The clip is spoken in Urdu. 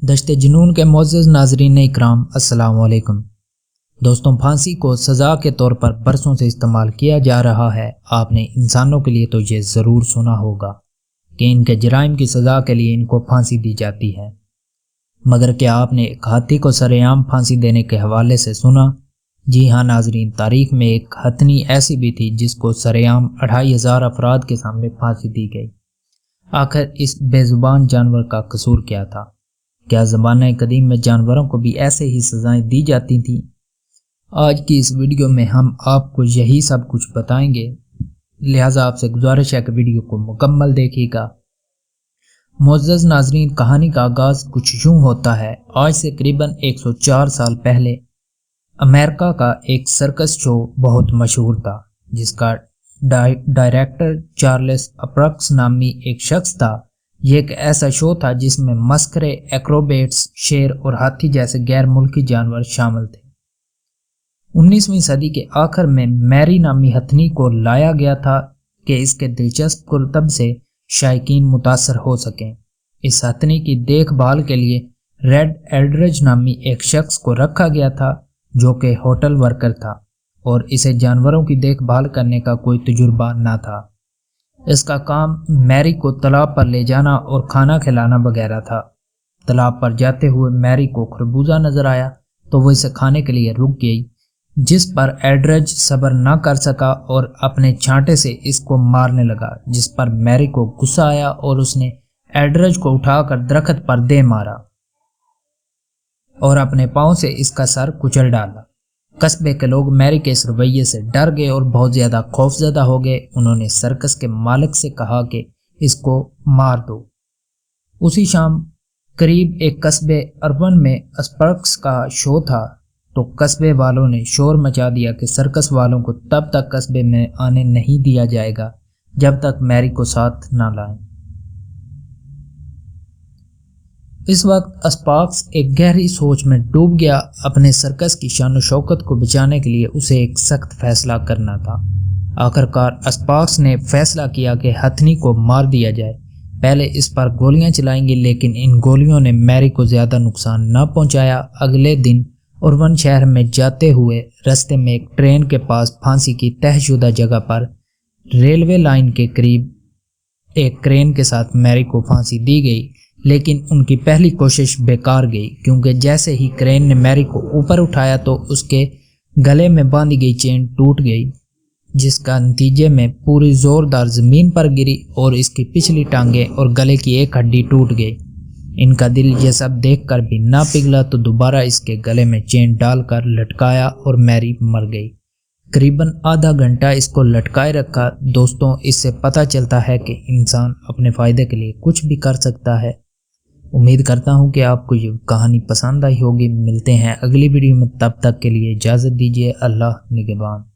دشت جنون کے معزز ناظرین اکرام، السلام علیکم۔ دوستوں، پھانسی کو سزا کے طور پر برسوں سے استعمال کیا جا رہا ہے۔ آپ نے انسانوں کے لیے تو یہ ضرور سنا ہوگا کہ ان کے جرائم کی سزا کے لیے ان کو پھانسی دی جاتی ہے، مگر کیا آپ نے ایک ہاتھی کو سرِ عام پھانسی دینے کے حوالے سے سنا؟ جی ہاں ناظرین، تاریخ میں ایک ہتھنی ایسی بھی تھی جس کو سرِ عام 2500 افراد کے سامنے پھانسی دی گئی۔ آخر اس بے زبان جانور کا قصور کیا تھا؟ کیا زمانہ قدیم میں جانوروں کو بھی ایسے ہی سزائیں دی جاتی تھیں؟ آج کی اس ویڈیو میں ہم آپ کو یہی سب کچھ بتائیں گے، لہٰذا آپ سے گزارش ہے کہ ویڈیو کو مکمل دیکھیے گا۔ معزز ناظرین، کہانی کا آغاز کچھ یوں ہوتا ہے۔ آج سے قریباً 104 سال پہلے امریکہ کا ایک سرکس شو بہت مشہور تھا، جس کا ڈائریکٹر چارلس اپرکس نامی ایک شخص تھا۔ یہ ایک ایسا شو تھا جس میں مسخرے، ایکروبیٹس، شیر اور ہاتھی جیسے غیر ملکی جانور شامل تھے۔ 19ویں صدی کے آخر میں میری نامی ہتھنی کو لایا گیا تھا کہ اس کے دلچسپ کرتب سے شائقین متاثر ہو سکیں۔ اس ہتھنی کی دیکھ بھال کے لیے ریڈ ایلڈرج نامی ایک شخص کو رکھا گیا تھا، جو کہ ہوٹل ورکر تھا اور اسے جانوروں کی دیکھ بھال کرنے کا کوئی تجربہ نہ تھا۔ اس کا کام میری کو تالاب پر لے جانا اور کھانا کھلانا وغیرہ تھا۔ تالاب پر جاتے ہوئے میری کو خربوزہ نظر آیا تو وہ اسے کھانے کے لیے رک گئی، جس پر ایلڈرج صبر نہ کر سکا اور اپنے چھانٹے سے اس کو مارنے لگا، جس پر میری کو غصہ آیا اور اس نے ایلڈرج کو اٹھا کر درخت پر دے مارا اور اپنے پاؤں سے اس کا سر کچل ڈالا۔ قصبے کے لوگ میری کے اس رویے سے ڈر گئے اور بہت زیادہ خوفزدہ ہو گئے۔ انہوں نے سرکس کے مالک سے کہا کہ اس کو مار دو۔ اسی شام قریب ایک قصبے اربن میں اسپرکس کا شو تھا، تو قصبے والوں نے شور مچا دیا کہ سرکس والوں کو تب تک قصبے میں آنے نہیں دیا جائے گا جب تک میری کو ساتھ نہ لائیں۔ اس وقت اسپارکس ایک گہری سوچ میں ڈوب گیا۔ اپنے سرکس کی شان و شوکت کو بچانے کے لیے اسے ایک سخت فیصلہ کرنا تھا۔ آخرکار اسپارکس نے فیصلہ کیا کہ ہتھنی کو مار دیا جائے۔ پہلے اس پر گولیاں چلائیں گے، لیکن ان گولیوں نے میری کو زیادہ نقصان نہ پہنچایا۔ اگلے دن ارون شہر میں جاتے ہوئے رستے میں ایک ٹرین کے پاس پھانسی کی طے شدہ جگہ پر ریلوے لائن کے قریب ایک کرین کے ساتھ میری کو پھانسی دی گئی، لیکن ان کی پہلی کوشش بیکار گئی، کیونکہ جیسے ہی کرین نے میری کو اوپر اٹھایا تو اس کے گلے میں باندھی گئی چین ٹوٹ گئی، جس کا نتیجے میں پوری زوردار زمین پر گری اور اس کی پچھلی ٹانگیں اور گلے کی ایک ہڈی ٹوٹ گئی۔ ان کا دل یہ سب دیکھ کر بھی نہ پگھلا تو دوبارہ اس کے گلے میں چین ڈال کر لٹکایا اور میری مر گئی۔ قریباً آدھا گھنٹہ اس کو لٹکائے رکھا۔ دوستوں، اس سے پتہ چلتا ہے کہ انسان اپنے فائدے کے لیے کچھ بھی کر سکتا ہے۔ امید کرتا ہوں کہ آپ کو یہ کہانی پسند آئی ہوگی۔ ملتے ہیں اگلی ویڈیو میں، تب تک کے لیے اجازت دیجیے۔ اللہ نگہبان۔